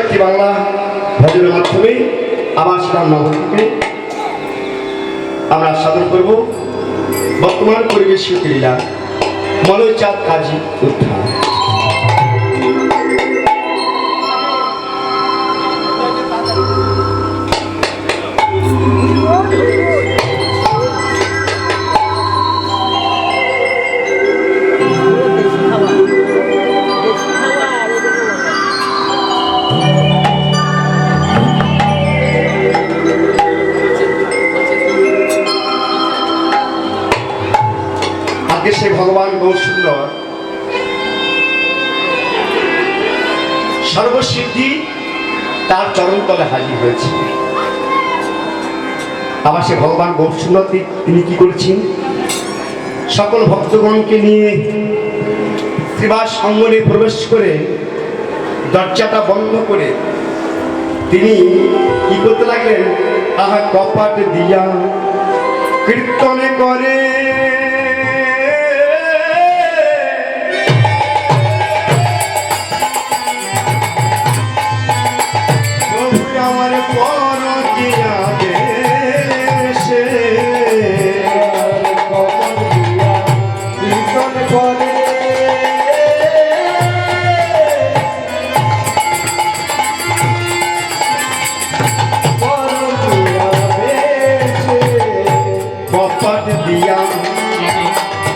একটি বাংলা ভজনের মাধ্যমে আবার সেটার নগরীকে আমরা সাধন করব বর্তমান পরিবেশীয় ক্রীড়া মলয় চাঁদ কাজী উত্থান। সে ভগবান গৌরসুন্দর সর্বসিদ্ধি তার চরণতলে হাজির হয়েছে। আবার সে ভগবান গৌরসুন্দর তিনি কি করেছেন, সকল ভক্তগণকে নিয়ে শ্রীবাস অঙ্গনে প্রবেশ করে দরজাটা বন্ধ করে তিনি কি করতে লাগলেন, আহা কপাট দিয়া কীর্তনে করে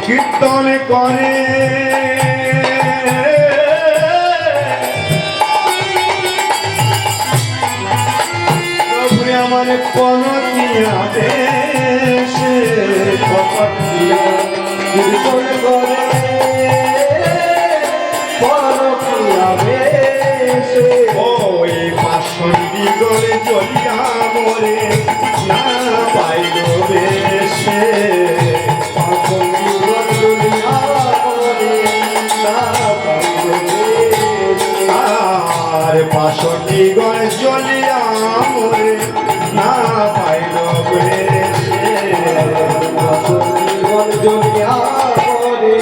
কীর্তন করে প্রভু আমার পনতিয়া দেশে কপাট দিয়া কীর্তন করে পনতিয়া দেশে ওই পাশন্ডি করে জ্বলিয়া মরে না পাইল বেশে পাশনি গয় জ্বলিয়া মরে না পাইল বেশে পাশনি গয় জ্বলিয়া মরে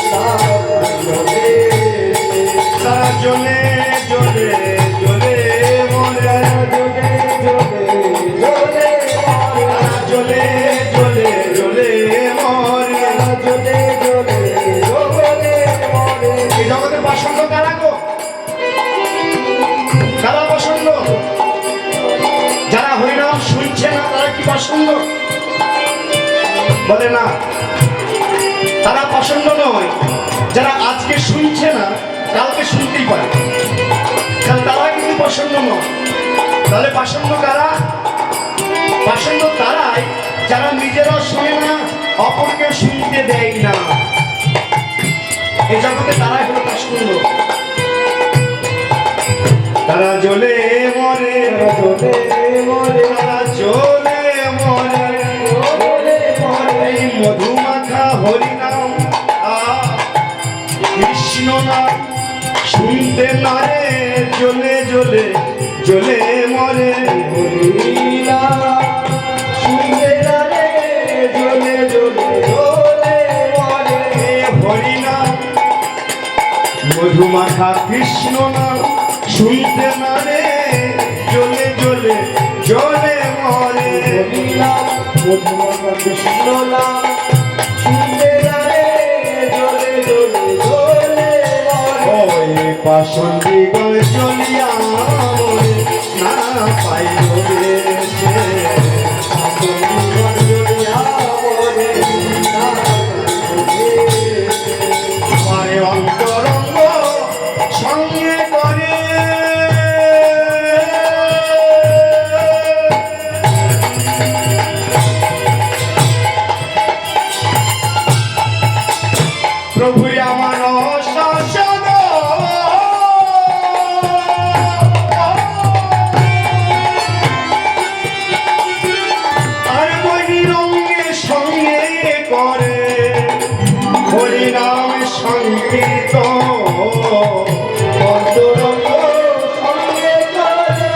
না পাইল বেশে তারা জ্বলে জ্বলে জ্বলে মরে জ্বলে জ্বলে জ্বলে জ্বলে জ্বলে মরে জ্বলে জ্বলে জ্বলে মরে। এই জগতের বাসন্ত কারা গো? কারা পছন্দ? যারা হরিনাম শুনছে না তারা কি পছন্দ? বলে না, তারা পছন্দ নয়। যারা আজকে শুনছে না কালকে শুনতেই পারে, তারা কিন্তু পছন্দ নয়। তাহলে পছন্দ কারা? পছন্দ তারাই যারা নিজেরা শোনে না, অপরকে শুনতে দেয় না। এই জগতে তারাই হলো পছন্দ। তারা জ্বলে মরে জ্বলে মরে তারা জ্বলে মরে জ্বলে মরে মধুমাখা হরিনাম কৃষ্ণ নাম শুনতে না রে জ্বলে জ্বলে জ্বলে মরে হরিনাম শুনতে না রে জ্বলে জ্বলে জ্বলে মরে হরিনাম মধুমাখা কৃষ্ণ নাম শুনতে না রে জ্বলে জ্বলে জ্বলে মরে কৃষ্ণ নাম শুনতে না রে জ্বলে জ্বলে জ্বলে মরে ওই পাশন্ডি গয় জ্বলিয়া মরে না পাইল বেশে জ্বলিয়া মরে না পাইল অন্তরঙ্গ সঙ্গে করে প্রভু আমার শাসন আর বহিরঙ্গে সঙ্গে করে হরিনাম সংকীর্তন অন্তরঙ্গ সঙ্গে করে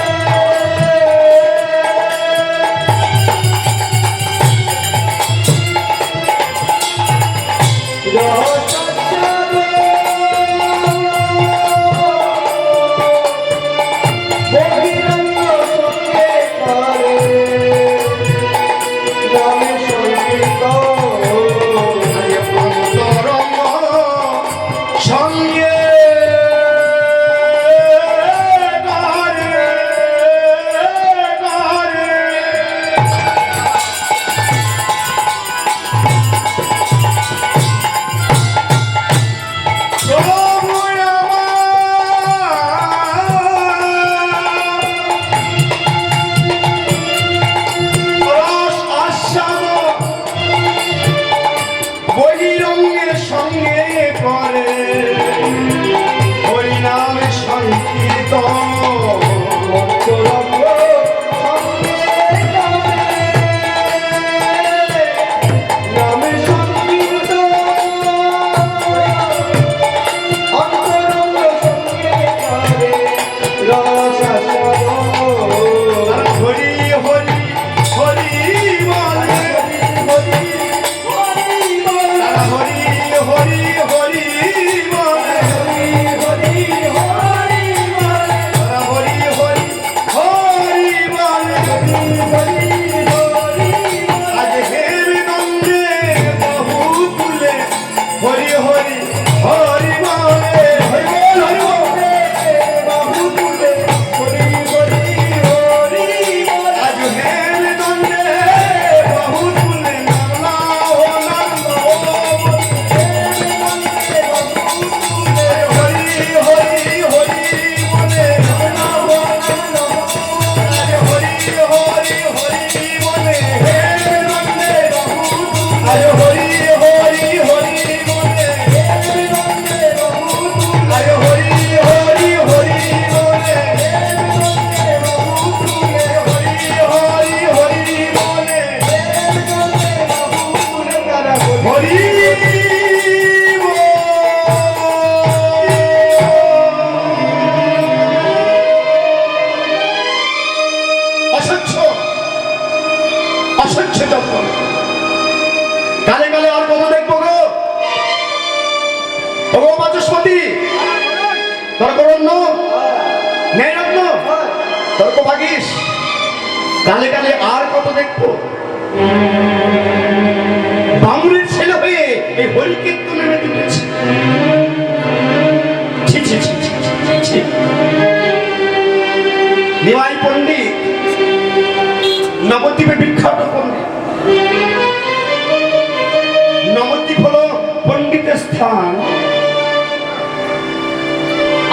আরে হরি হরি হরি বলে আরে হরি হরি হরি বলে হরি হরি হরি বলে হরি অসহ্য অসহ্য যখন কালে কালে আর কত দেখবো গো ও বাচস্পতি তর্করণ্য ন্যায়রত্ন তর্ক ভাগিস কালে কালে আর কত দেখবো বামুনের ছেলে হয়ে এই হরিকীর্তনে মেতে উঠেছে নিমাই পণ্ডিত নবদ্বীপে বিখ্যাত পণ্ডিত নবদ্বীপ হলো পণ্ডিতের স্থান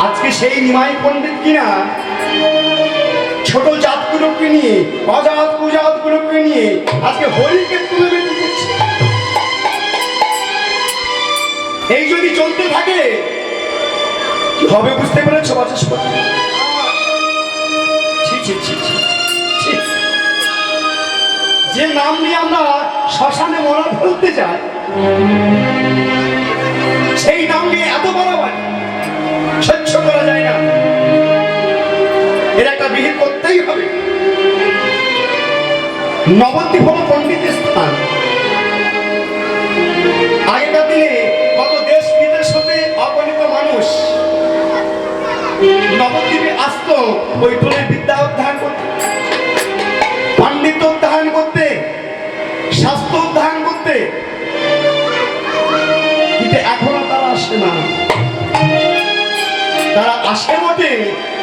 আজকে সেই নিমাই পণ্ডিত কিনা ছোট জাতগুলোকে নিয়ে অজাত কুজাতগুলোকে নিয়ে আজকে হরিকীর্তনে মেতে উঠেছে এই যদি চলতে থাকে কি হবে বুঝতে পেরেছ বাচস্পতি যে নাম নিয়ে আমরা শ্মশানে মরা ফেলতে যাই সেই নাম নিয়ে এত বাড়াবাড়ি সহ্য করা যায় না এর একটা বিহিত করতেই হবে নবদ্বীপ হল পণ্ডিতের স্থান আগেকার দিনে কত দেশ বিদেশ হতে অগণিত মানুষ নবদ্বীপে আসতো ওই টোলে বিদ্যা অধ্যয়ন করতে পাণ্ডিত্য অধ্যয়ন করতে শাস্ত্র অধ্যয়ন করতে কিন্তু এখনো তারা আসে না তারা আসে বটে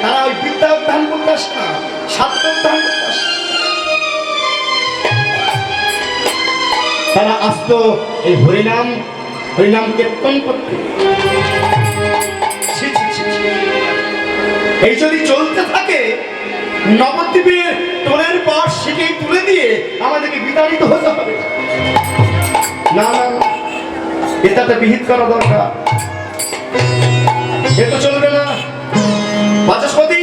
তারা ওই বিদ্যা অধ্যয়ন করতে আসে না শাস্ত্র অধ্যয়ন করতে আসে তারা আসতো এই হরিনাম হরিনাম কীর্তন করতে এই যদি চলতে থাকে নবদ্বীপের টোলের পাশ শিখে তুলে দিয়ে আমাদেরকে বিতাড়িত হতে হবে না না এটাতে বিহিত করা দরকার এ তো চলবে না বাচস্পতি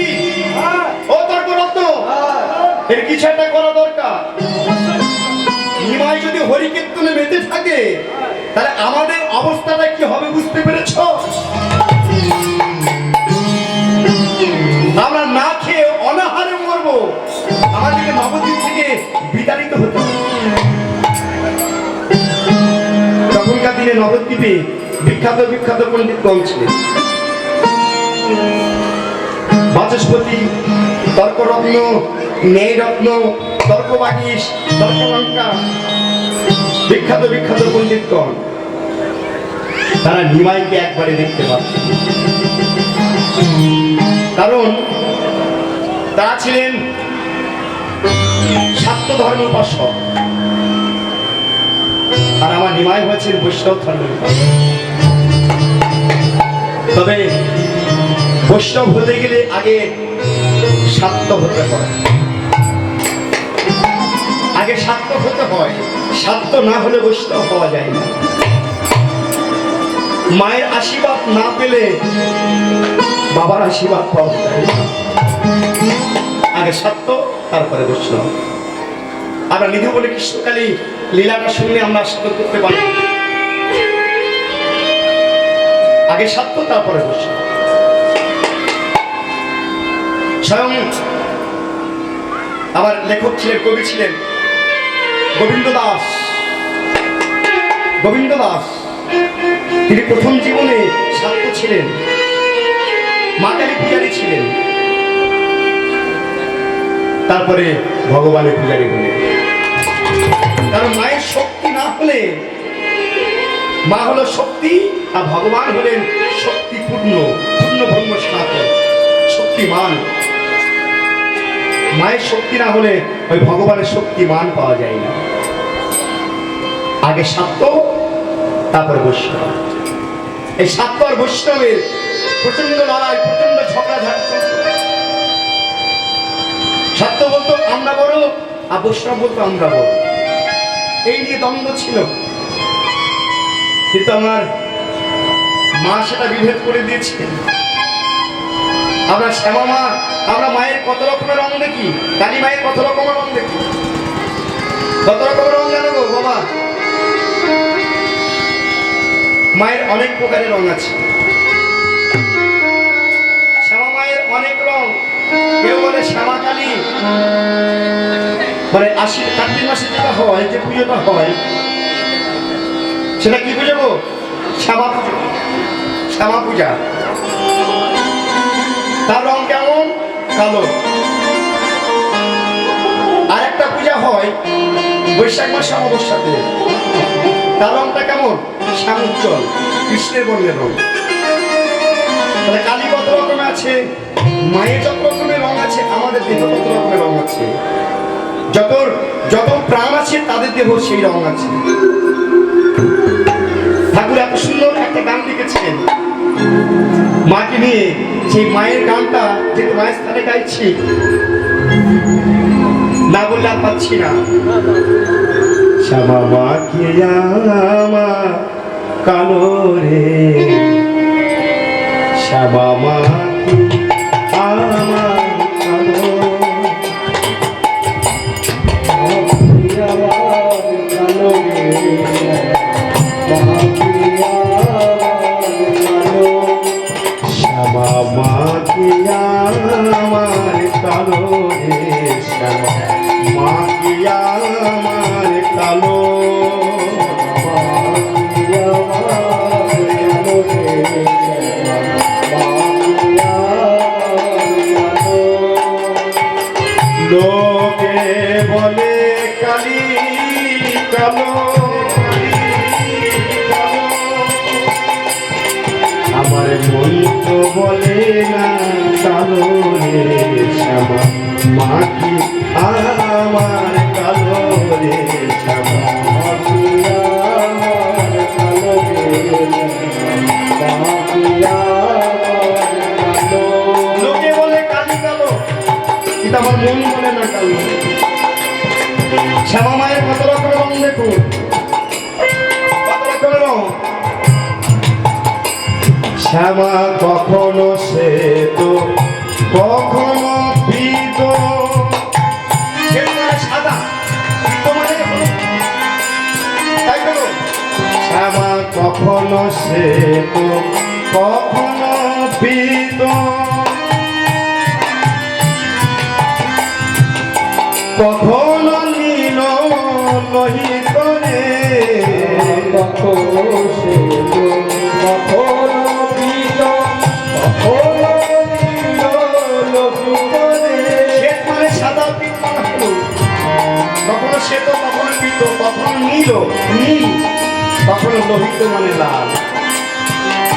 ও তর্করত্ন এর কিছু একটা করা দরকার নিমাই যদি হরিকীর্তনে মেতে থাকে তাহলে আমাদের অবস্থাটা কি হবে বুঝতে পেরেছ আমরা না খেয়ে অনাহারে মরবো আমাদেরকে নবদ্বীপ থেকে বিতাড়িত হতে হবে তখনকার দিনে নবদ্বীপে বিখ্যাত বিখ্যাত পণ্ডিতগণ ছিলেন বাচস্পতি তর্করত্ন ন্যায়রত্ন তর্কবাগীশ তর্কলঙ্কা বিখ্যাত বিখ্যাত পণ্ডিতগণ তারা নিমাইকে একবারে দেখতে পাচ্ছেন কারণ তারা ছিলেন শাক্ত ধর্ম উপাসক আর আমার নিমাই হয়েছেন বৈষ্ণব ধর্ম তবে বৈষ্ণব হতে গেলে আগে শাক্ত হতে হয় আগে শাক্ত হতে হয় শাক্ত না হলে বৈষ্ণব হওয়া যায় না মায়ের আশীর্বাদ না পেলে বাবার আশীর্বাদ পাওয়া যায় না আগে শাক্ত তারপরে বৈষ্ণব আমরা নিধু বলে কৃষ্ণকালী লীলাটা শুনলে আমরা আশীর্বাদ করতে পারি আগে শাক্ত তারপরে বৈষ্ণব স্বয়ং আবার লেখক ছিলেন কবি ছিলেন গোবিন্দ দাস তিনি প্রথম জীবনে শাক্ত ছিলেন মা কালী পূজারী ছিলেন তারপরে ভগবানের পূজারী হলেন কারণ মায়ের শক্তি না হলে মা হলো শক্তি আর ভগবান হলেন শক্তিপূর্ণ পূর্ণ ব্রহ্ম সনাতন শক্তিমান মায়ের শক্তি না হলে ওই ভগবানের শক্তিমান পাওয়া যায় না আগে শাক্ত তারপরে বৈষ্ণব এই শাক্ত আর বৈষ্ণবের প্রচন্ড লড়াই প্রচন্ড ঝগড়াঝাটি শাক্ত বলতো আমরা বড় আর বৈষ্ণব বলতো আমরা বড় এই নিয়ে দ্বন্দ্ব ছিল কিন্তু আমার মা সেটা বিভেদ করে দিয়েছে। আমরা শ্যামা মা, আমরা মায়ের কত রকমের রং দেখি, কালী মায়ের কত রকমের রং দেখি, কত রকমের রং জানো গো বাবা? মায়ের অনেক প্রকারের রং আছে, শ্যামা মায়ের অনেক রং। কেউ বলে শ্যামা কালী, মানে কার্তিক মাসে যেটা হয়, যে পুজোটা হয় সেটা কি পুজো গো? শ্যামা পুজো, শ্যামা পূজা। তার রং কেমন? কালো। আর একটা পূজা হয় বৈশাখ মাসে অমাবস্যাতে, তার রংটা কেমন? শ্যামোজ্জ্বল, কৃষ্ণের বর্ণের রং। তাহলে কালী কত রকমের আছে, মায়ের যত রকমের রং আছে, আমাদের দেহ কত রকমের রং আছে। যত প্রাণ আছে তাদের দেহ সেই রং আছে। ঠাকুর এত সুন্দর একটা গান লিখেছেন মাকে নিয়ে। সেই মায়ের গানটা যেহেতু মায়ের স্থানে গাইছি, না বললে আর পাচ্ছি না। শ্যামা মা কে আমার কালো রে, শ্যামা মা আমার কালো, শ্যামা মা কে আমার কালো রে, শ্যামা মা কে আমার কালো, লোকে বলে কালী কালো, আমার মন তো বলে না কালো রে, শ্যামা মা কি আমার কালো রে, শ্যামা মা কি আমার কালো রে, মা কি আমার কালো। লোকে বলে কালী কালো, কিন্তু আমার মন বলে না কালো। শ্যামা মায়ের কত রকমের রং দেখুন, কত রকমের রং। শ্যামা কখনো শ্বেত, কখনো পীত, সাদা, তাই তো। শ্যামা কখনো শ্বেত, কখনো পীত, কখনো নীল লোহিত রে, কখনো শ্বেত, কখনো পীত, কখনো নীল লোহিত রে। শ্বেত মানে সাদা, পীত মানে হলুদ। কখনো শ্বেত, কখনো পীত, কখনো নীল, কখনো লোহিত মানে লাল।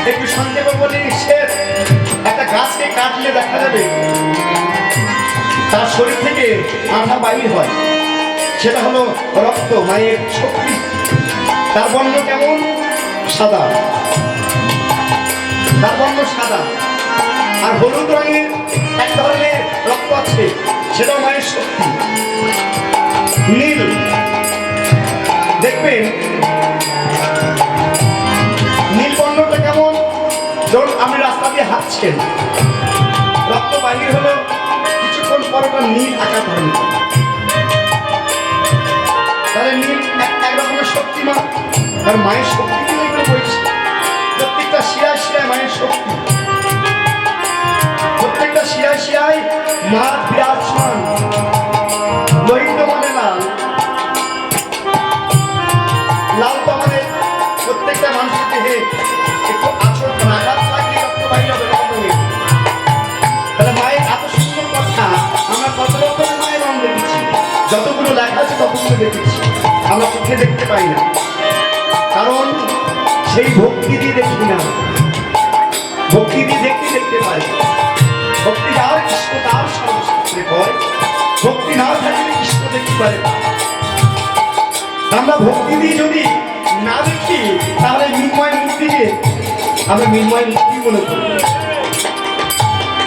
একটু সংক্ষেপে বলি, শ্বেত একটা গাছকে কাটলে দেখা যাবে তার শরীর থেকে আঠা বাইর হয়, সেটা হলো রক্ত, মায়ের শক্তি। তার বর্ণ কেমন? সাদা, তার বর্ণ সাদা। আর হলুদ রঙের এক ধরনের রক্ত আছে, সেটাও মায়ের শক্তি। নীল দেখবেন, নীল বর্ণটা কেমন? ধরুন আপনি রাস্তা দিয়ে হাঁটছেন, রক্ত বাইর হলো, কিছুক্ষণ পর নীল আকার ধারণ করে। তাহলে নীল এক রকমের শক্তিমান, আর মায়ের শক্তি কিন্তু এগুলো বলছে। প্রত্যেকটা শিরায় শিরায় মায়ের শক্তি, প্রত্যেকটা শিরায় শিরায় মা বিরাজমান। লোহিত মানে লাল, লাল তো আমাদের প্রত্যেকটা মানুষের দেহে একটু আচর আঘাত লাগলে রক্ত বাইর হবে। তাহলে মায়ের এত সুন্দর কথা, আমরা কত রকমের মায়ের রং দেখেছি, যতগুলো লেখা আছে ততগুলো দেখেছি, আমরা চোখে দেখতে পাই না, কারণ সেই ভক্তি দিয়ে দেখি না। ভক্তি দিয়ে দেখতে পারি। ভক্তি যার কৃষ্ণ তার সর্বশাস্ত্রে কয়, ভক্তি না থাকলে কৃষ্ণ দেখতে পারে। আমরা ভক্তি দিয়ে যদি না দেখি, তাহলে মৃন্ময় মূর্তিকে আমরা মৃন্ময় মূর্তি মনে করি।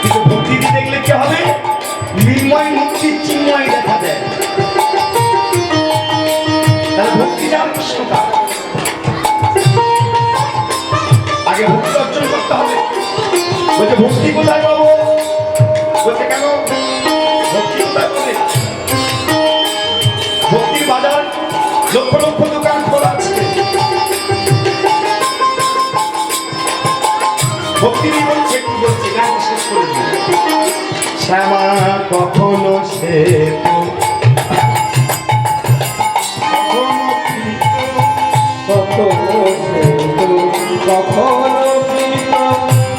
কিন্তু ভক্তি দিয়ে দেখলে কি হবে? মৃন্ময় মূর্তি চিন্ময় দেখা দেয়। তাহলে ভক্তি যার কৃষ্ণ তার। আগে ভক্তি অর্জন করতে হবে। বলছে ভক্তি কোথায় পাবো? বলছে কেন ভক্তি কোথায় পাবে? ভক্তির বাজার লক্ষ লক্ষ দোকান খোলা আছে। ভক্তি বলছে কি বলছে গান শেষ করে দিই। শ্যামা কখনো সে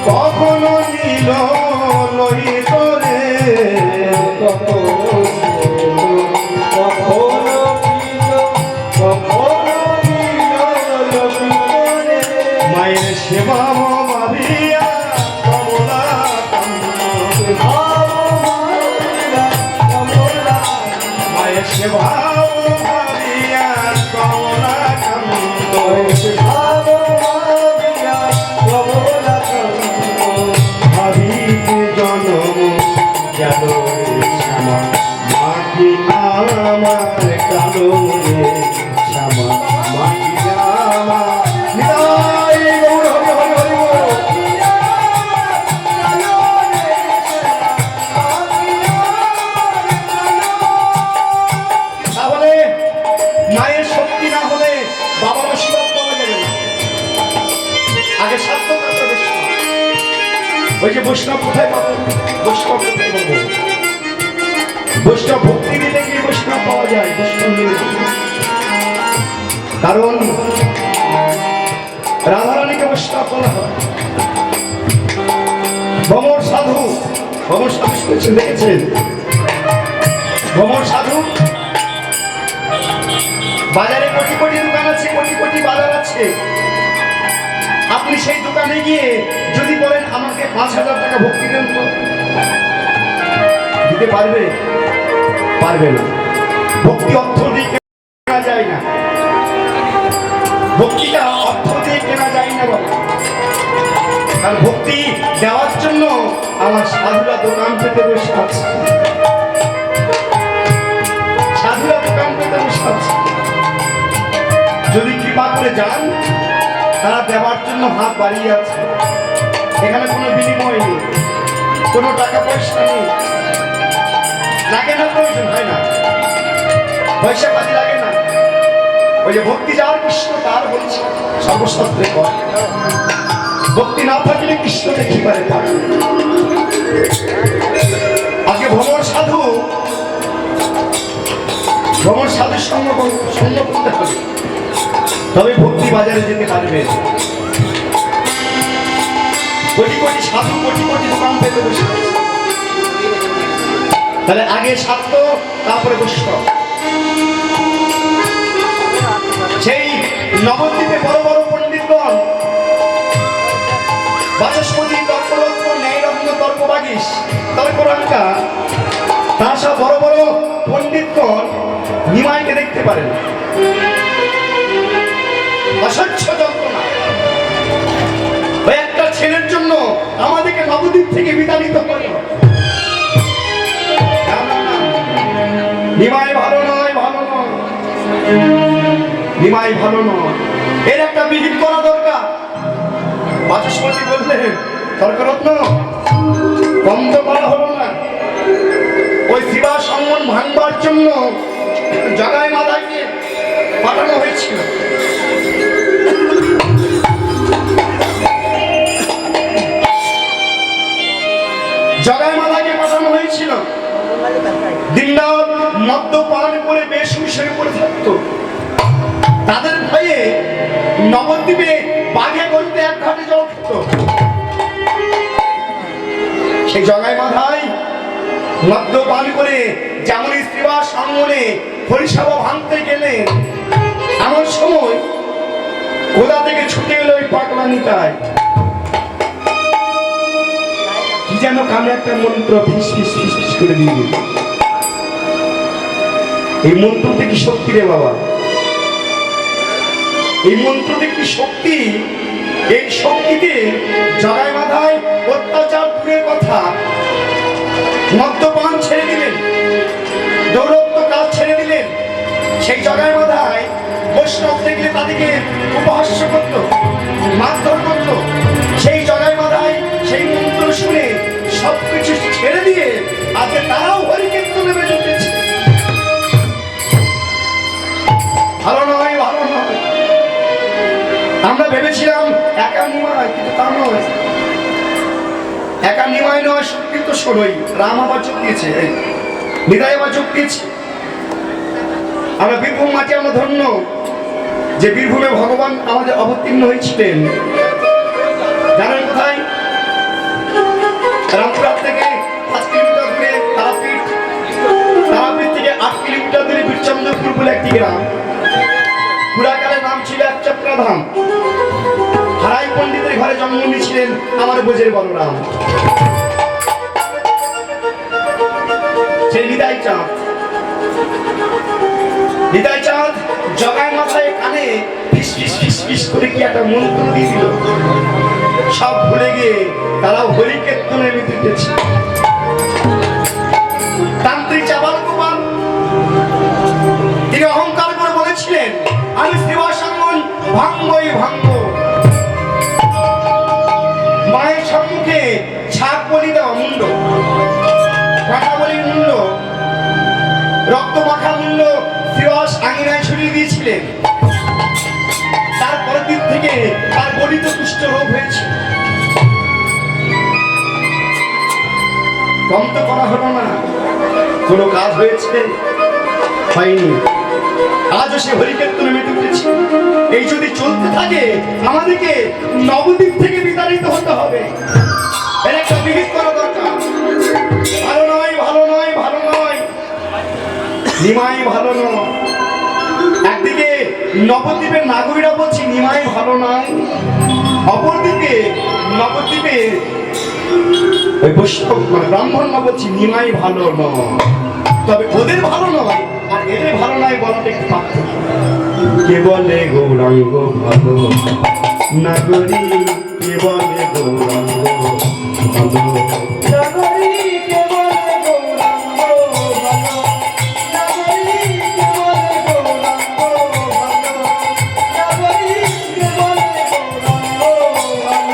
কখনো নীল লোহিত রে, মায়ের সেবা ভাবিয়া কমলা মায়ের সেবা ভাবিয়া কমলা ভাবিতে জনম গেল শ্যামা মাটি আমার কালো রে, শ্যামা মাটি আমার মায়ের শক্তি না হলে বাবার আশীর্বাদ পাওয়া যাবে না। আগে সাধ্য করতে বৈষ্ণব। ওই যে বৈষ্ণব কোথায় পাবো? বৈষ্ণব কোথায় পাবো? বৈষ্ণব ভক্তি দিতে গিয়ে বৈষ্ণব পাওয়া যায়। বৈষ্ণব কারণ রাধারানীকে বৈষ্ণব বলা হয়। ভ্রমর সাধু, ভ্রমর সাধু শুনেছেন, দেখেছেন? ভ্রমর সাধু বাজারে কোটি কোটি দোকান আছে, কোটি কোটি বাজার আছে। আপনি সেই দোকানে গিয়ে যদি বলেন আমাকে ৫,০০০ টাকা ভক্তি দেন, তো দিতে পারবে? পারবে না। ভক্তি অর্থ দিয়ে কেনা যায় না। ভক্তিটা অর্থ দিয়ে কেনা যায় না বাবা। কারণ ভক্তি দেওয়ার জন্য আমার সাধুরা দোকান পেতে বসে আছে। সাধুরা দোকান পেতে বসে আছে। যদি কৃপা করে যান, তারা দেওয়ার জন্য হাত বাড়িয়ে আছে। এখানে কোনো বিনিময় নেই, কোনো টাকা পয়সা নেই, লাগে না, প্রয়োজন হয় না, পয়সা পাতি লাগে না। ওই যে ভক্তি যার কৃষ্ণ তার বলছে সর্বশাস্ত্রে কর। ভক্তি না থাকলে কৃষ্ণ দেখি পারে তার। আজকে ভ্রমর সাধু, ভ্রমর সাধুর সঙ্গ করতে হবে, তবে ভক্তি বাজারে যেতে পারবে। কোটি কোটি সাধু কোটি কোটি দোকান পেতে বসে। তাহলে আগে স্বার্থ, তারপরে বৈষ্ণব। সেই নবদ্বীপে বড় বড় পণ্ডিতগণ, বাচস্পতি, তর্করত্ন, ন্যায়রত্ন, তর্কবাগীশ, তর্করঙ্কা, তারা সব বড় বড় পণ্ডিতগণ নিমাইকে দেখতে পারেন। অসহ্য যন্ত্রণা। ওই একটা ছেলের জন্য আমাদেরকে নবদ্বীপ থেকে বিতাড়িত করে। নিমাই ভালো নয়, ভালো নয়, নিমাই ভালো নয়। এর একটা বিহিত করা দরকার। বাচস্পতি বললেন, তর্করত্ন কম তো করা হলো না। ওই শিবা সম্মান ভাঙবার জন্য জগাই মাতাকে পাঠানো হয়েছিল। জগাই মাতাকে পাঠানো হয়েছিল। দিনরাত মদ্যপান করে বেশ হুঁশিয়ারি করে থাকতো। তাদের ভয়ে নবদ্বীপে বাঘে গলিতে এক ঘাটে জল খেত। সেই জগাই মাথায় মদ্যপান করে যেমন স্ত্রীবাস সামনে হরিসভা ভাঙতে গেলেন, এমন সময় কোথা থেকে ছুটে এলো ওই পাগলা নিতাই। কি যেন কানে একটা মন্ত্র ফিস ফিস ফিস ফিস করে দিয়ে দিল। এই মন্ত্রতে কি শক্তি রে বাবা! এই মন্ত্রতে কি শক্তি! এই শক্তিতে জগাই মাথায় অত্যাচার দূরের কথা, মদ্যপান ছেড়ে দিলেন, দৌরত্ব কাজ ছেড়ে দিলেন। সেই জগাই মাথায় বৈষ্ণব দেখলে তাদেরকে উপহাস্য করত, মারধর করত। আসলো, সেই জগাই মাথায় সেই মন্ত্র শুনে সবকিছু ছেড়ে দিয়ে আজকে তারাও হরিকীর্তনে বেজে উঠেছে। ভালো নয়, ভালো নয়। আমরা ভেবেছিলাম একা নিমায়, কিন্তু তা নয়। একা নিমায় নয়, কিন্তু ষোলোই রাম আবার যোগ দিয়েছে, নিতাই আবার যোগ দিয়েছে। আমরা বীরভূম মাটি আমরা ধন্য যে বীরভূমে ভগবান আমাদের অবতীর্ণ হয়েছিলেন। জানেন কোথায়? রামপুরহাট থেকে 5 কিলোমিটার দূরে তারাপীঠ, তারাপীঠ থেকে 8 কিলোমিটার দূরে বীরচন্দ্রপুর বলে একটি গ্রাম। পুরাকালে নাম ছিল একচক্রাধাম। হারাই পণ্ডিতের ঘরে জন্ম নিয়েছিলেন আমার বোঝের বলরাম। সেই নিতাই চাঁদ, নিতাই চাঁদ জগাই মাথায় কানে ফিস ফিস ফিস ফিস করে কি একটা মন্ত্র দিয়ে দিল। সব ভুলে গিয়ে তারাও হরিকীর্তনে মেতে উঠেছে। তান্ত্রিক চাবাল গোপাল তিনি অহংকার করে বলেছিলেন, আমি শ্রীবাসাঙ্গন ভাঙ্গই ভাঙ্গ। মায়ের সম্মুখে ছাপ বলি দেওয়া মুন্ড, কথা বলি মুন্ড, রক্ত মাখা মুন্ড শ্রীবাস আঙিনায় ছড়িয়ে দিয়েছিলেন। তারপরের দিন থেকে তার গলিত কুষ্ঠ রোগ হয়েছে। কম তো করা হলো না, কোনো কাজ হয়েছে হয়নি। আজও সে হরিকীর্তনে মেতে উঠেছে। এই যদি চলতে থাকে আমাদেরকে নবদ্বীপ থেকে বিতাড়িত হতে হবে। এর একটা বিহিত করা দরকার। ভালো নয়, ভালো নয়, ভালো নয়, নিমাই ভালো নয়। একদিকে নবদ্বীপের নাগরিকরা বলছি নিমাই ভালো নয়, অপরদিকে নবদ্বীপের ওই বৈষ্ণব ব্রাহ্মণরা বলছি নিমাই ভালো নয়। তবে ওদের ভালো নয় আর এদের ভালো নয় বলাটা একটু পার্থক্য। কে বলে গৌরাঙ্গ ভালো নাগরী, কে বলে গৌরাঙ্গ ভালো নাগরী, কে বলে গৌরাঙ্গ ভালো নাগরী, কে বলে গৌরাঙ্গ ভালো নাগরী, কে বলে গৌরাঙ্গ ভালো।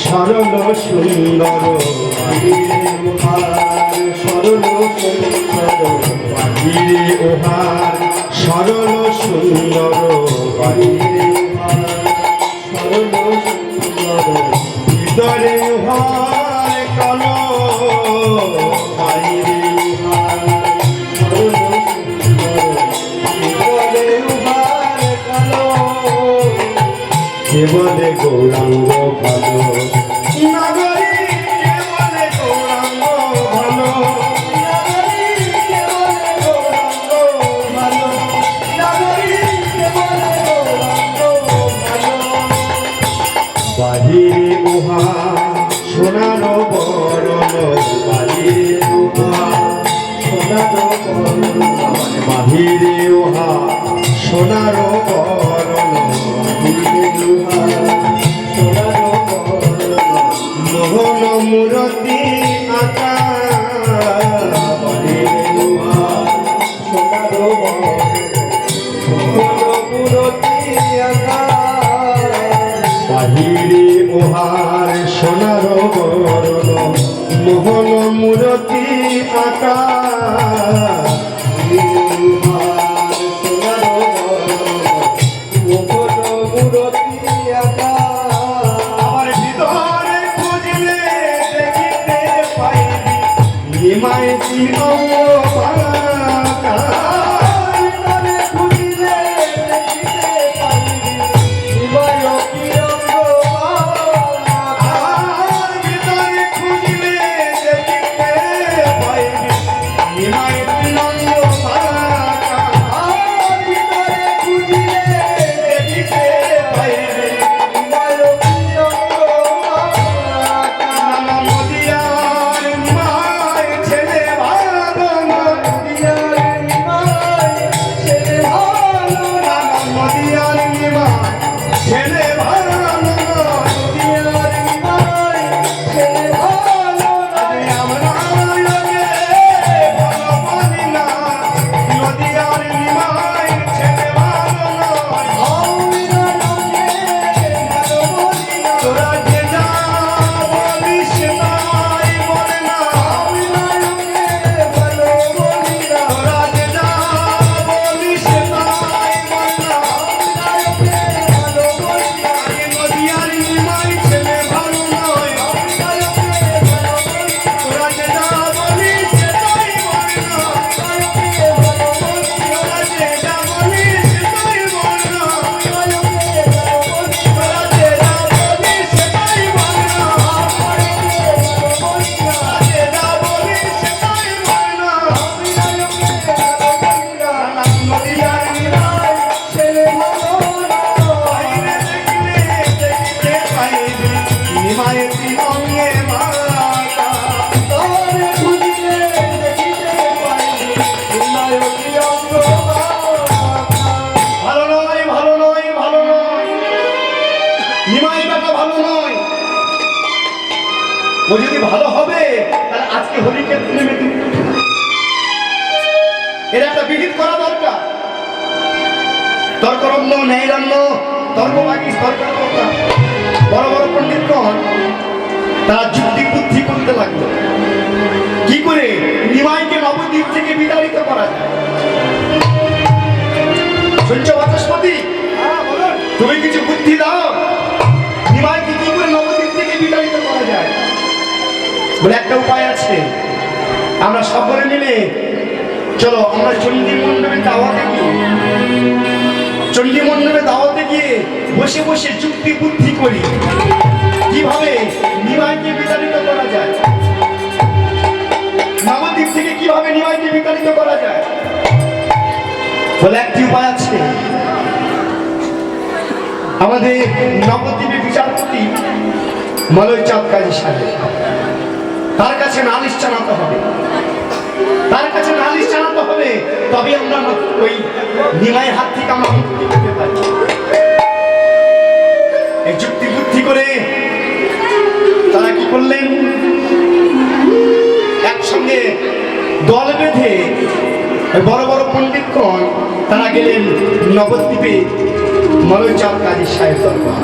সরল সুন্দর সরল সুন্দর বাহিরে ওহার, সরল সুন্দর বাহিরে সরল সুন্দর ভিতরে ওহার কল বাহিরে ওহার, সরল সুন্দর ভিতরে ওহার কল। কে বলে গৌরাঙ্গ ভালো নাগরী, কে বলে গৌরাঙ্গ ভালো নাগরী, কে বলে গৌরাঙ্গ ভালো নাগরী, কে বলে গৌরাঙ্গ ভালো। বাহিরে উহা সোনার বরণ, বাহিরে উহা সোনার বরণ, বাহিরে উহা সোনার বরণ, মোহন মূরতি আকা বাহিরে ওহার সোনার বরণ, মোহন মূরতি আকা সোনার বরণ। ও যদি ভালো হবে তাহলে আজকে হরিক্ষেত্রে নেমে তুমি এর একটা বিহিত করা দরকার। তর্করম্য ন্যায়রম্য তর্কবাগী তর্ককর্তা বড় বড় পণ্ডিতগণ তারা যুক্তি বুদ্ধি করতে লাগলো কি করে নিমাইকে নবদ্বীপ থেকে বিতাড়িত করা যায়। শুনছো বাচস্পতি, তুমি কিছু বুদ্ধি দাও, নিমাইকে কি করে নবদ্বীপ থেকে বিতাড়িত করা যায়। বলে একটা উপায় আছে, আমরা সকলে মিলে চলো আমরা চণ্ডী মণ্ডপে দাওয়াতে গিয়ে চণ্ডী মণ্ডপে দাওয়াতে গিয়ে বসে বসে যুক্তি বুদ্ধি করি কিভাবে নিমাইকে বিতাড়িত করা যায়, নবদ্বীপ থেকে কিভাবে নিমাইকে বিতাড়িত করা যায়। বলে একটি উপায় আছে, আমাদের নবদ্বীপের বিচারপতি মলয় চাঁদ কাজী সাহেব তার কাছে নালিশ জানাতে হবে, তার কাছে নালিশ জানাতে হবে, তবে আমরা ওই নিমাইয়ের হাত থেকে আমরা মুক্তি পেতে পারি। এই যুক্তি বুদ্ধি করে তারা কি করলেন, একসঙ্গে দল বেঁধে বড় বড় পণ্ডিতগণ তারা গেলেন নবদ্বীপে মলয় চাঁদ কাজী সাহেব দরবার।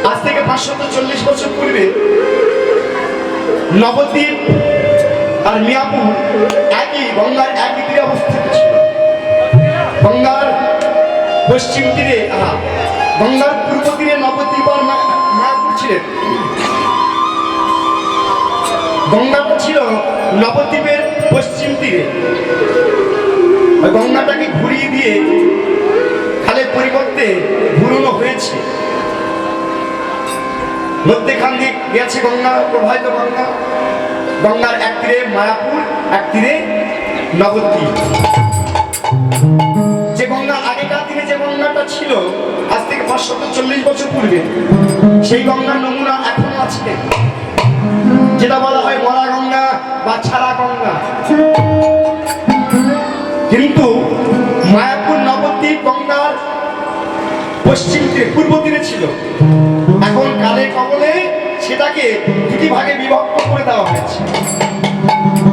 আজ থেকে 540 বছর পূর্বে নবদ্বীপ আর মিয়াপুর একই গঙ্গার একই তীরে অবস্থিত ছিল। গঙ্গার পশ্চিম তীরে গঙ্গার পূর্ব তীরে নবদ্বীপ আর মায়াপুর ছিলেন। গঙ্গাটা ছিল নবদ্বীপের পশ্চিম তীরে, ওই গঙ্গাটাকে ঘুরিয়ে দিয়ে খালের পরিবর্তে ঘুরানো হয়েছে। মধ্যেখান দিয়ে গেছে গঙ্গা, প্রবাহিত গঙ্গা। গঙ্গার এক তীরে মায়াপুর, এক তীরে নবদ্বীপ। যে গঙ্গা আগেকার দিনে যে গঙ্গাটা ছিল আজ থেকে 540 বছর পূর্বে, সেই গঙ্গার নমুনা এখনো আছে, যেটা বলা হয় মরা গঙ্গা বা ছাড়া গঙ্গা। কিন্তু মায়াপুর নবদ্বীপ গঙ্গার পশ্চিম তীরে পূর্ব তীরে ছিল। এখন কালে কবলে সেটাকে দুটি ভাগে বিভক্ত করে দেওয়া হয়েছে।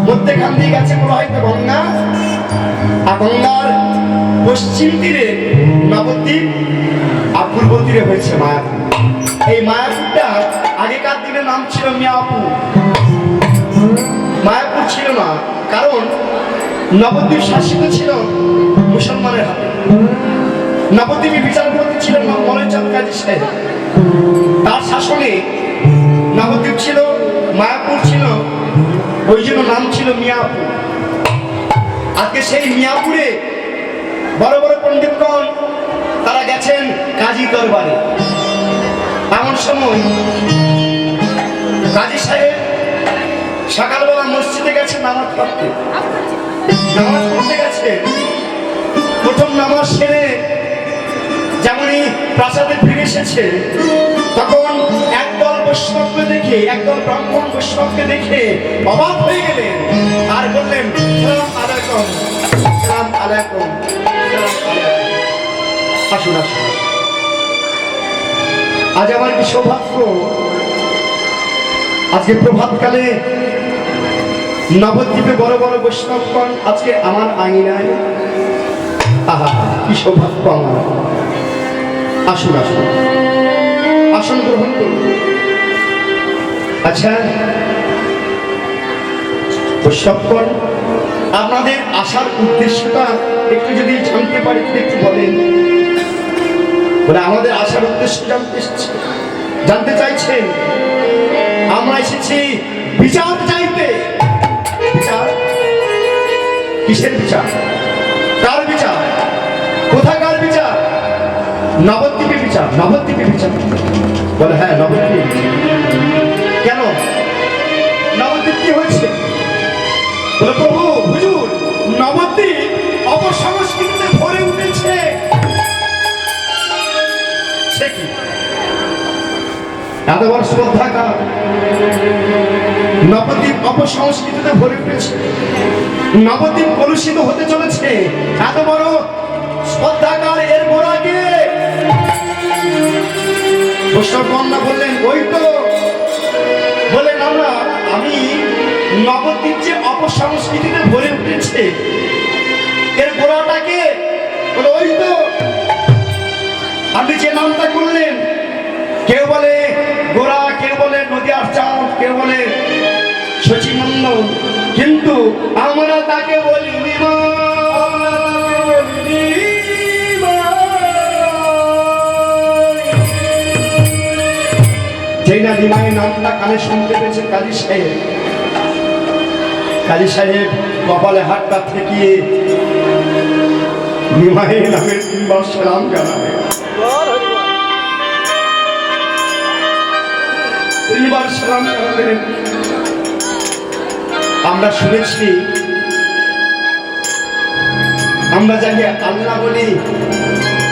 মধ্যেখান দিয়ে গেছে প্রবাহিত গঙ্গা, আর গঙ্গার পশ্চিম তীরে নবদ্বীপ আর পূর্ব তীরে হয়েছে মায়াপুর। এই মায়াপুরটা আগেকার দিনে নাম ছিল মিয়াপুর, মায়াপুর ছিল না, কারণ নবদ্বীপ শাসিত ছিল মুসলমানের হাতে। নবদ্বীপে বিচারপতি ছিলেন মলয় চাঁদ কাজী সাহেব, তার শাসনে নবদ্বীপ ছিল, মায়াপুর ছিল, ওই জন্য নাম ছিল মিয়াপুর। আজকে সেই মিয়াপুরে বড় বড় পণ্ডিতগণ তারা গেছেন কাজী দরবারে। এমন সময় কাজী সাহেব সকালবেলা মসজিদে গেছে নামাজ পড়তে, নামাজ পড়তে গেছে। প্রথম নামাজ সেরে যেমনই প্রাসাদে ফিরে এসেছে, তখন একদল বৈষ্ণবকে দেখে, একদল ব্রাহ্মণ বৈষ্ণবকে দেখে অবাক হয়ে গেলেন আর বললেন, সালাম আলাইকুম, সালাম আলাইকুম, সালাম আলাইকুম। আসুন আসুন, আজ আমার কি সৌভাগ্য, আজকে প্রভাতকালে নবদ্বীপে বড় বড় বৈষ্ণবগণ আজকে আমার আঙিনায়। আহা, কি সৌভাগ্য আমার। আসুন আসুন, আসন গ্রহণ করুন। আচ্ছা বৈষ্ণবগণ, আপনাদের আসার উদ্দেশ্যটা একটু যদি জানতে পারি একটু বলেন। বলে আমাদের আসার উদ্দেশ্য জানতে চাইছেন? আমরা এসেছি বিচার চাইতে। বিচার? কিসের বিচার? কার বিচার? কোথাকার বিচার? নবদ্বীপে বিচার। নবদ্বীপে বিচার? বলে হ্যাঁ, নবদ্বীপে। কেন নবদ্বীপ কি হয়েছে? বলে প্রভু হুজুর, নবদ্বীপ অপসংস্কৃতিতে ভরে উঠেছে। সে কি এত বড় শ্রদ্ধাকার? নবদ্বীপ অপসংস্কৃতিতে ভরে উঠেছে, নবদ্বীপ কলুষিত হতে চলেছে। এত বড় শ্রদ্ধাকার এর গোড়াকে বৈষ্ণব কন্যা বললেন, ওই তো আমি নবদ্বীপ যে অপসংস্কৃতিতে ভরে উঠেছে এর গোড়াটাকে ওই তো আপনি যে নামটা করলেন, কেউ বলে গোড়া, কেউ বলে নদিয়ার চাঁদ, কেউ বলে শচীনন্দন, কিন্তু আমরা তাকে বলি যেই না নিমাই নামটা কানে শুনতে পেয়েছেন কাজী সাহেব, কাজী সাহেব কপালে হাতটা ঠেকিয়ে নিমাই নামের 3 বার সালাম জানাবে, 3 বার সালাম জানাবেন। আমরা শুনেছি আমরা যাকে আল্লাহ বলি,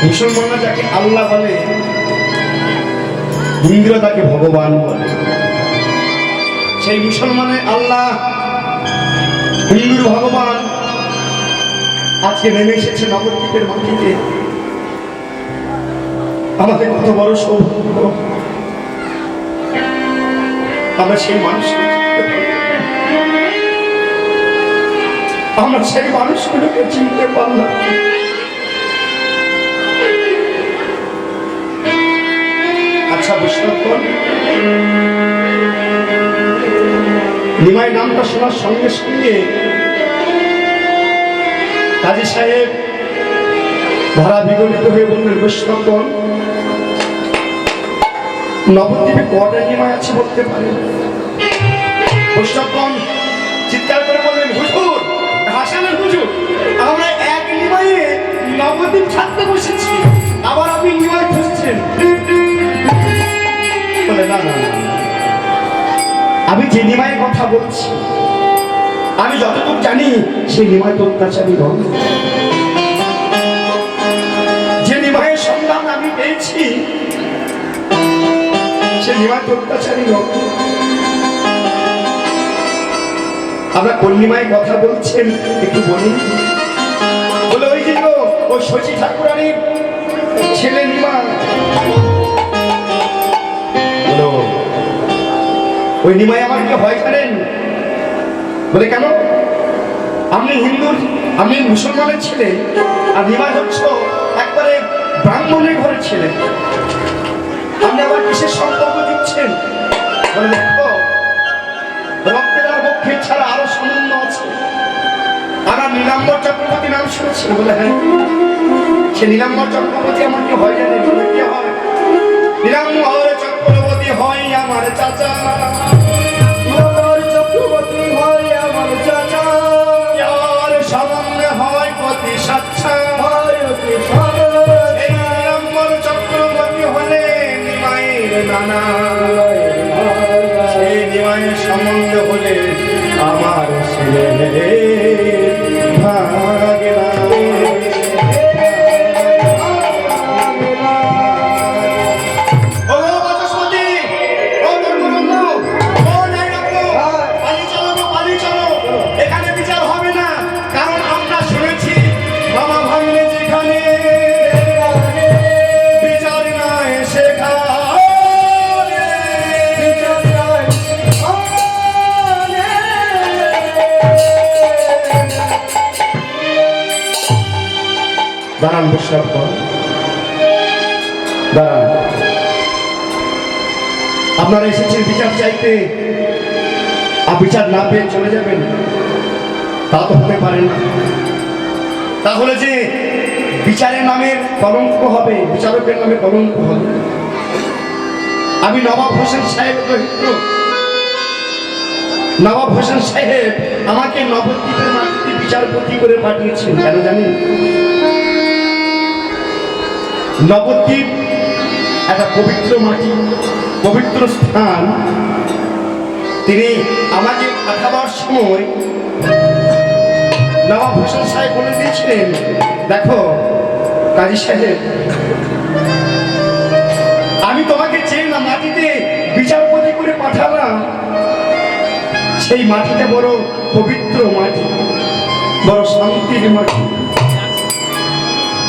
মুসলমানরা যাকে আল্লাহ বলে, হিন্দুরা তাকে ভগবান বলে। সেই মুসলমানের আল্লাহ, হিন্দুর ভগবান আজকে নেমে এসেছে নবদ্বীপের মাটিতে। আমাদের কত বড় সৌভাগ্য, আমরা সেই মানুষকে আমরা সেই মানুষগুলোকে চিনতে পারলাম। আচ্ছা বৈষ্ণবগণ, নিমাই নামটা শোনার সঙ্গে সঙ্গে কাজী সাহেব ধারা বিগলিত হয়ে বললেন, বৈষ্ণবগণ নবদ্বীপে কটা নিমাই আছে বলতে পারেন? বৈষ্ণবগণ চিৎকার করে বললেন, হুজুর, হাসানের হুজুর, আমরা এক নিমাইয়ে নবদ্বীপ ছাড়তে বসেছি, আবার আপনি নিমাই খুঁজছেন? বলে না না, আমি যে নিমাইয়ের কথা বলছি, আমি যতটুকু জানি সেই নিমাই তো অত্যাচারী নয়। যে নিমাইয়ের সন্ধান আমি পেয়েছি সে নিমাই তো অত্যাচারী নয়। আমরা কোন নিমাইয়ের কথা বলছেন একটু বলি। বলে ওই যে ওই শচী ঠাকুরানীর ছেলে নিমাই, ওই নিমাই আমার কি হয় জানেন? বলে কেন? আপনি হিন্দুর, আপনি মুসলমানের ছেলে, আর নিমাই হচ্ছ একবারে ব্রাহ্মণের ঘরের ছেলে, আপনি আবার কিসের সম্পর্ক দিচ্ছেন? বলে দেখো, রক্তের আর বক্ষের ছাড়া আরো সম্বন্ধ আছে। আমার নীলাম্বর চক্রবর্তী নাম শুনেছি? বলে হ্যাঁ। সে নীলাম্বর চক্রবর্তী আমার কি হয় জানেন? বলে কি হয়? নীলাম্বর চক্রবর্তী হয় আমার চাচা, নীলাম্বর চক্রবর্তী হয় আমার চাচা, আর সম্বন্ধ হয় অতি সাচ্ছা, এই নীলাম্বর চক্রবর্তী হলে নিমাইয়ের নানা, সেই নিমাইয়ের সম্বন্ধ হলে আমার ছেলে ভাগনা। দাঁড়ান বৈষ্ণবগণ, দাঁড়ান। আপনারা এসেছেন বিচার চাইতে, আর বিচার না পেয়ে চলে যাবেন, তা তো হতে পারে না। তাহলে যে বিচারের নামে কলঙ্ক হবে, বিচারকের নামে কলঙ্ক হবে। আমি নবাব হোসেন সাহেব দরিদ্র, নবাব হোসেন সাহেব আমাকে নবদ্বীপের মাটিতে বিচারপতি করে পাঠিয়েছেন। কেন জানেন? নবদ্বীপ একটা পবিত্র মাটি, পবিত্র স্থান। তিনি আমাকে পাঠাবার সময় নবাব হোসেন সাহেব বলে দিয়েছিলেন, দেখো কাজী সাহেব, আমি তোমাকে যে না মাটিতে বিচারপতি করে পাঠালাম, সেই মাটিতে বড় পবিত্র মাটি, বড় শান্তির মাটি।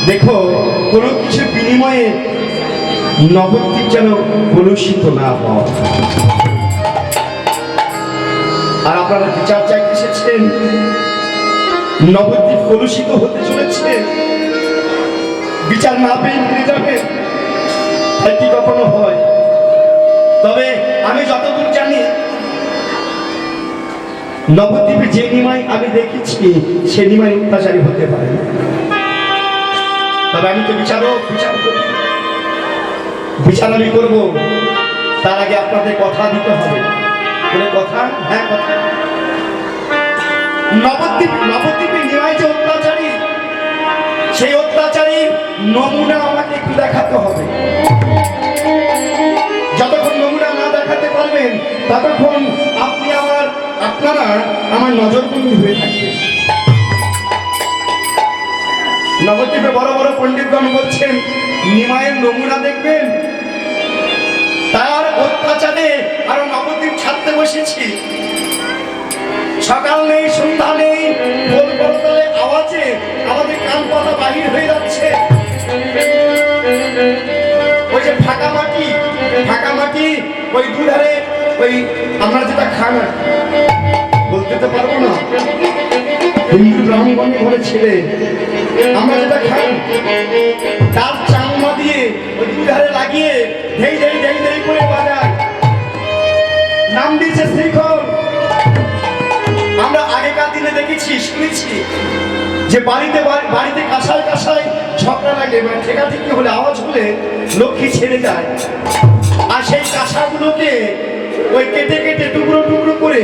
দেখো, কোনো কিছু বিনিময়ে নবদ্বীপ যেন কলুষিত না হয়। আর আপনারা বিচার চাইতে এসেছেন। নবদ্বীপ কলুষিত হতে চলেছে, বিচার না পেয়ে ফিরে যাবে, তাই কি কখনো হয়? তবে আমি যতদূর জানি নবদ্বীপে যে নিমাই আমি দেখেছি সে নিমাই অত্যাচারী হতে পারে না। তবে আমি তো বিচার করি, বিচার আমি করবো, তার আগে আপনাদের কথা দিতে হবে। কথা? হ্যাঁ কথা। নবদ্বীপে নিমাই যে অত্যাচারী, সেই অত্যাচারী নমুনা আমাকে একটু দেখাতে হবে। যতক্ষণ নমুনা না দেখাতে পারবেন ততক্ষণ আপনারা আমার নজরবন্দি হয়ে থাকবেন। নবদ্বীপে বড় বড় পণ্ডিতগণ বলছেন নিমাইয়ের নমুনা দেখবেন, তার অত্যাচারে আরো নবদ্বীপ ছাড়তে বসেছি। সকাল নেই, সন্ধ্যা নেই, গোল করতালে আওয়াজে আমাদের কান পাতা বাহির হয়ে যাচ্ছে। ওই যে ফাঁকা মাটি, ওই দুধারে ওই আমরা যেটা খান, বলতে তো পারবো না, হিন্দু ব্রাহ্মণ ঘরে ছেলে আমরা যেটা খাই, তার চামড়া দিয়ে ওই দুধারে লাগিয়ে ধেই ধেই ধেই ধেই করে বাজায়। নাম দিয়েছে শিখর। আমরা আগেকার দিনে দেখেছি, শুনেছি যে বাড়িতে কাঁসায় ঝগড়া লাগে, মানে ঠেকাঠেকি হলে, আওয়াজ হলে লক্ষ্মী ছেড়ে যায়। আর সেই কাঁসাগুলোকে ওই কেটে কেটে টুকরো টুকরো করে,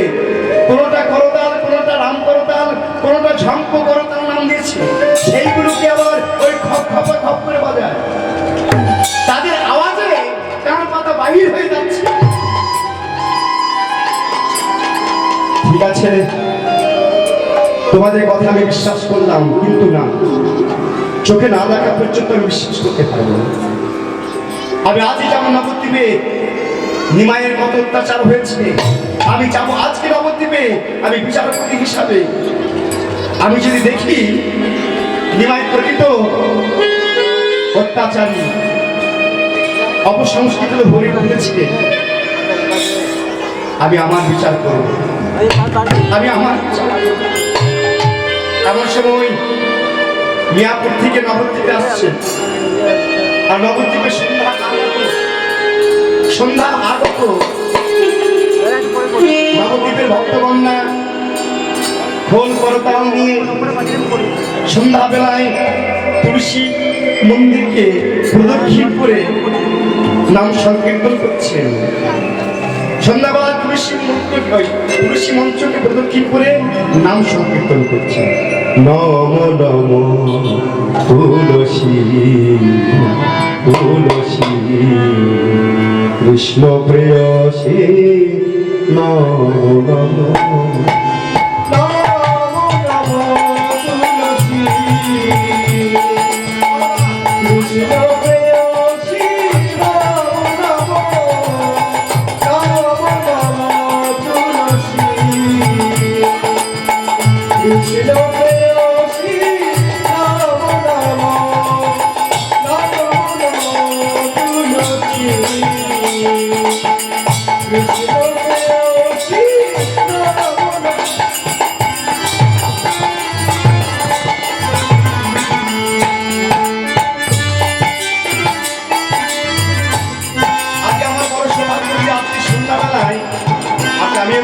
কোনোটা করতাল, কোনোটা রাম করতাল, কোনোটা ঝম্প করতাল নাম দিয়েছে, সেইগুলোকে আবার ওই খপ করে বাজায়। তাদের আওয়াজে কান পাতা বাহির হয়ে যাচ্ছে। ঠিক আছে, তোমাদের কথা আমি বিশ্বাস করলাম, কিন্তু না, চোখে না দেখা পর্যন্ত আমি বিশ্বাস করতে পারবো না। আমি আজই যাবো নবদ্বীপে, নিমাইয়ের কত অত্যাচার হয়েছে আমি যাবো আজকে নবদ্বীপে। আমি বিচারপতি হিসাবে আমি যদি দেখি নিমাই প্রকৃত অত্যাচারী, অপসংস্কৃত ভরে উঠেছে, আমি আমার বিচার করব। এমন সময় মিয়াপুর থেকে নবদ্বীপে আসছে, আর নবদ্বীপে সন্ধ্যা আগত নবদ্বীপের ভক্তবন্ধা খোল করতাল নিয়ে সন্ধ্যাবেলায় তুলসী মন্দিরকে প্রদক্ষিণ করে নাম সংকীর্তন করছেন। সন্ধ্যাবেলা তুলসী মঞ্চকে প্রদক্ষিণ করে নাম সংকীর্তন করছেন। নম নম তুলসী তুলসী কৃষ্ণ প্রেয়সী নম নম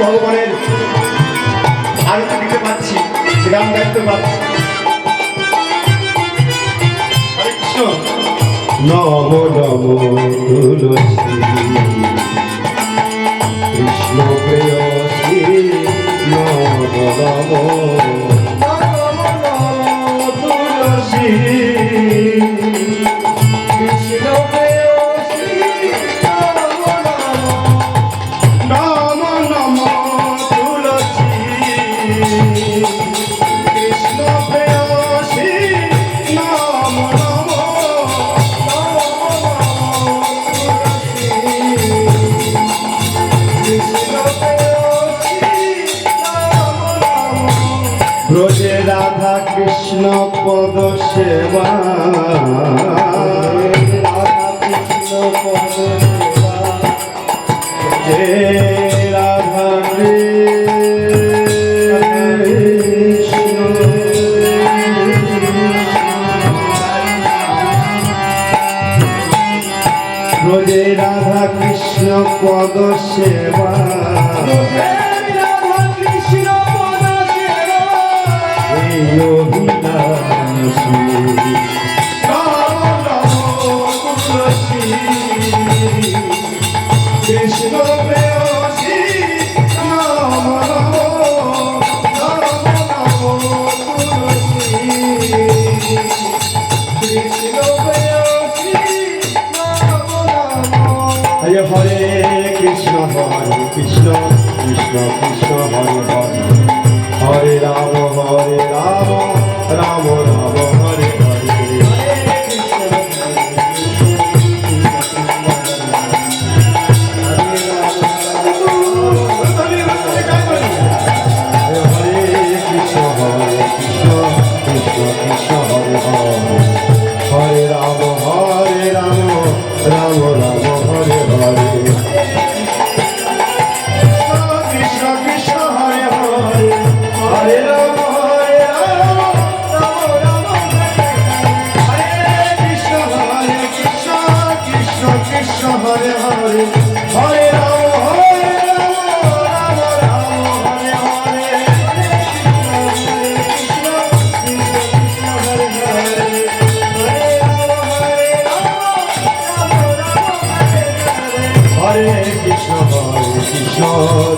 ভগবানের আরতি দিতে পারছি, গান গাইতে পারছি। হরে কৃষ্ণ। নম নম তুলসী কৃষ্ণ প্রেয়সী নম নম তুলসী কৃষ্ণ প্রেয়সী ব্রজে রাধা কৃষ্ণ পদ সেবা, রাধা কৃষ্ণ পদ সেবা, যে রাধা কৃষ্ণ ব্রজে রাধা কৃষ্ণ পদ সেবা এই অভিলাষী কৃষ্ণ প্রেয়সী নম নম তুলসী কৃষ্ণ প্রেয়সী নম হরে হরে কৃষ্ণ কৃষ্ণ কৃষ্ণ হরে হরে হরে রাম রাম রাম হরে হরে हरे राम राम राम हरे हरे कृष्ण कृष्ण हरे हरे हरे राम राम राम हरे कृष्ण कृष्ण कृष्ण हरे हरे हरे राम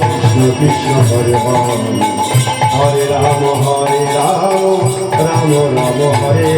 कृष्ण कृष्ण हरे हरे हरे राम राम राम हरे